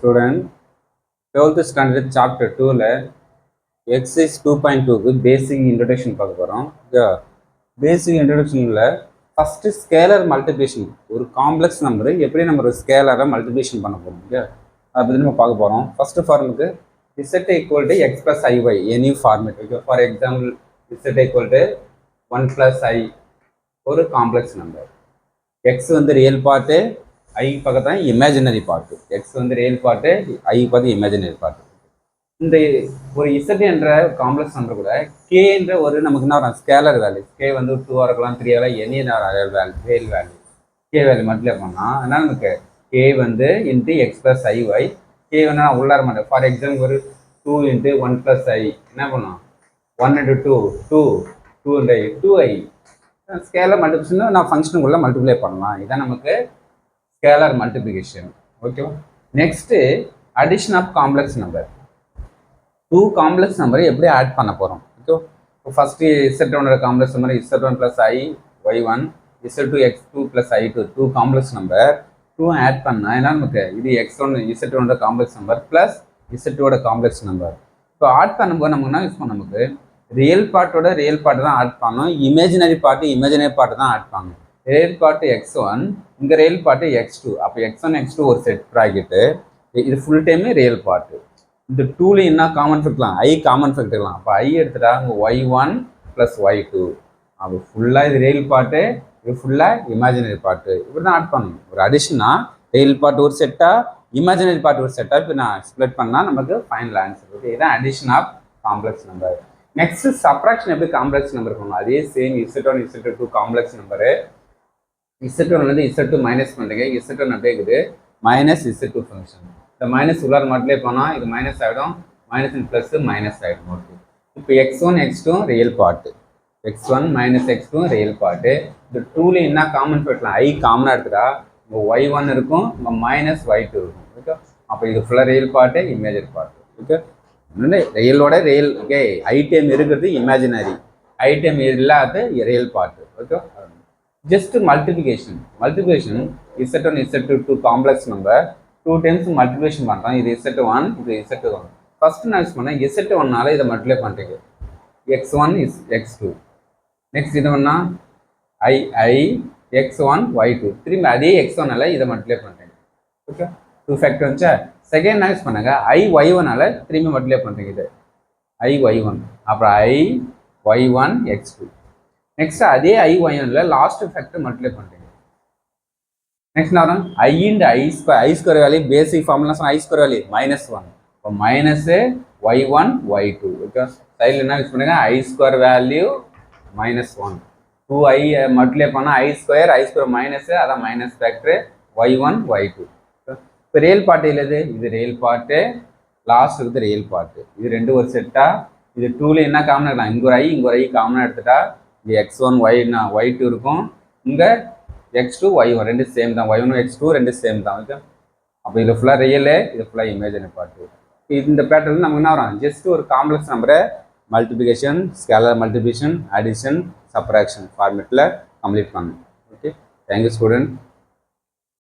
student, 12th standard chapter 2ல exercise 2.2க்கு basic introduction பார்க்க போகிறோம். பேசிக் இன்ட்ரடக்ஷனில் first scalar multiplication, ஒரு complex number எப்படி நம்ம ஒரு ஸ்கேலரை மல்டிப்ளிகேஷன் பண்ண போகிறோம். ஓகே, அதை பற்றி நம்ம பார்க்க போகிறோம். ஃபஸ்ட்டு ஃபார்முக்கு z equal to x plus iy, any format. Okay, for example z equal to 1 plus i, ஒரு காம்ப்ளெக்ஸ் நம்பர். x வந்து ரியல் பார்ட்டு, ஐ பக்கத்தான் இமேஜினரி பார்ட்டு. எக்ஸ் வந்து ரியல் பார்ட்டு, ஐ பார்த்து இமேஜினரி பார்ட்டு. இந்த ஒரு இசட் என்ற காம்ப்ளெக்ஸ் நம்பர் கூட K என்ற ஒரு நமக்கு என்ன வரும், ஸ்கேலர் வேல்யூ. கே வந்து 2 இருக்கலாம், 3 ஆகலாம், any real value K value multiply பண்ணால் அதனால் நமக்கு கே வந்து இன்ட்டு எக்ஸ் ப்ளஸ் ஐஒய். கே வந்து நான் உள்ளார மாட்டேன். ஃபார் எக்ஸாம்பிள் ஒரு 2 இன்ட்டு 1 ப்ளஸ் ஐ என்ன பண்ணலாம், 1 into 2 into 2i. Scalar multiplication நான் ஃபங்க்ஷனுக்குள்ளே மல்டிப்ளை பண்ணலாம். இதுதான் நமக்கு ஸ்கேலர் மல்டிப்ளிகேஷன். ஓகேவா. Next addition of complex number. 2 complex நம்பரை எப்படி ஆட் பண்ண போகிறோம். Okay, first z1 complex number z1 plus i y1, z2 x2 plus i2, 2 complex number. 2 add பண்ணால் ஏன்னா நமக்கு இது x1 z1 complex number plus z2 complex number. இப்போ add பண்ணும்போது நமக்கு என்ன யூஸ் பண்ண, நமக்கு ரியல் பார்ட்டோட ரியல் பார்ட்டு தான் ஆட் பண்ணணும், இமேஜினரி பார்ட்டு தான் ஆட் பண்ணணும். ரியல் பார்ட்டு x1, இங்கே ரியல் பார்ட்டு x2. அப்போ x1 x2 ஒரு செட் ப்ராக்கெட்டு, இது ஃபுல் டைமே ரியல் பார்ட்டு. இந்த 2ல என்ன காமன் ஃபேக்டர்லாம், ஐ காமன் ஃபேக்டர்லாம். அப்போ ஐ எடுத்துட்டா அங்கே y1 ப்ளஸ் y2. அப்போ ஃபுல்லாக இது ரியல் பார்ட்டு, இது ஃபுல்லாக இமேஜினரி பார்ட்டு. இப்படி தான் ஆட் பண்ணணும். ஒரு அடிஷனா ரியல் பார்ட் ஒரு செட்டா, இமேஜினரி பார்ட் ஒரு செட்டா இப்போ நான் ஸ்ப்ளிட் பண்ணால் நமக்கு ஃபைனல் ஆன்சர். ஓகே, இதுதான் addition of complex number. Next subtraction எப்படி காம்ப்ளெக்ஸ் நம்பர் பண்ணணும், அதே same z1 z2 complex number. z1 z2 minus பண்ணுறீங்க, z1 அப்படியே இருக்குது மைனஸ் z2 ஃபங்க்ஷன். இந்த மைனஸ் உள்ளார மல்டிப்ளை பண்ணால் இது மைனஸ் ஆகிடும், மைனஸ் ப்ளஸ் மைனஸ் ஆகிடும். ஓகே, இப்போ x1 x2 real part, x1 minus x2 real part. இந்த 2ல என்ன காமன் ஃபேக்டர்லாம், ஐ காமனாக எடுத்துட்டா இங்கே y1 இருக்கும், இங்கே மைனஸ் y2 இருக்கும். ஓகே, அப்போ இது ஃபுல்லாக real part, imaginary part. Okay, ரியலோட ரியல். ஓகே, ஐட்டம் இருக்கிறது இமேஜினரி, ஐட்டம் இல்லாத real part. Okay, just multiplication z1 z2 complex number 2 times multiplication பண்ணுறோம். இது z1, இது z1. ஃபர்ஸ்ட் நான் யூஸ் பண்ணேன் z1னால இதை மல்டிப்ளை பண்ணுறீங்க, x1 is x2. நெக்ஸ்ட் இது ஒன்றா ஐ x1 y2, திரும்பி அதே x1னால இதை மல்டிப்ளை பண்ணுறீங்க. ஓகே, 2 ஃபேக்டர் வந்துச்சா. செகண்ட் நான் யூஸ் பண்ணுங்க ஐ y1னால திரும்பி மல்டிப்ளை பண்ணுறீங்க, இது ஐ y1, அப்புறம் ஐ y1 x2. நெக்ஸ்ட் அதே ஐ y1ல லாஸ்ட் ஃபேக்டர் மல்டிப்ளை பண்ணுறீங்க. நெக்ஸ்ட் என்ன வரும், i into i square value, basic formula i square value -1. இப்போ மைனஸு y1 y2. ஓகே, சைடில் என்ன யூஸ் பண்ணுங்க, ஐ ஸ்கொயர் வேல்யூ -1. 2i மல்டிப்ளை பண்ணால் ஐ ஸ்கொயர் மைனஸு, அதான் மைனஸ் ஃபேக்டரு y1 y2. இப்போ ரியல் பார்ட்டு இல்லது, இது ரியல் பார்ட்டு, லாஸ்ட் இருக்குது ரியல் பார்ட்டு. இது ரெண்டு ஒரு செட்டா. இது 2ல என்ன காமனாக இருக்கலாம், இங்கே ஒரு ஐ காமனாக எடுத்துட்டா இங்கே x1 y2 இருக்கும், இங்கே x2 y1 ரெண்டு சேம் தான், y1 x2 ரெண்டு சேம் தான். ஓகே, அப்போ இது ஃபுல்லாக ரியலு, இது ஃபுல்லாக இமேஜினரி பார்ட்டு. இந்த பேட்டர்ன் நமக்கு என்ன வரும், ஜஸ்ட் ஒரு காம்ப்ளெக்ஸ் நம்பரை multiplication, scalar multiplication, addition, subtraction ஃபார்மேட்டில் கம்ப்ளீட் பண்ணணும். Okay, thank you student.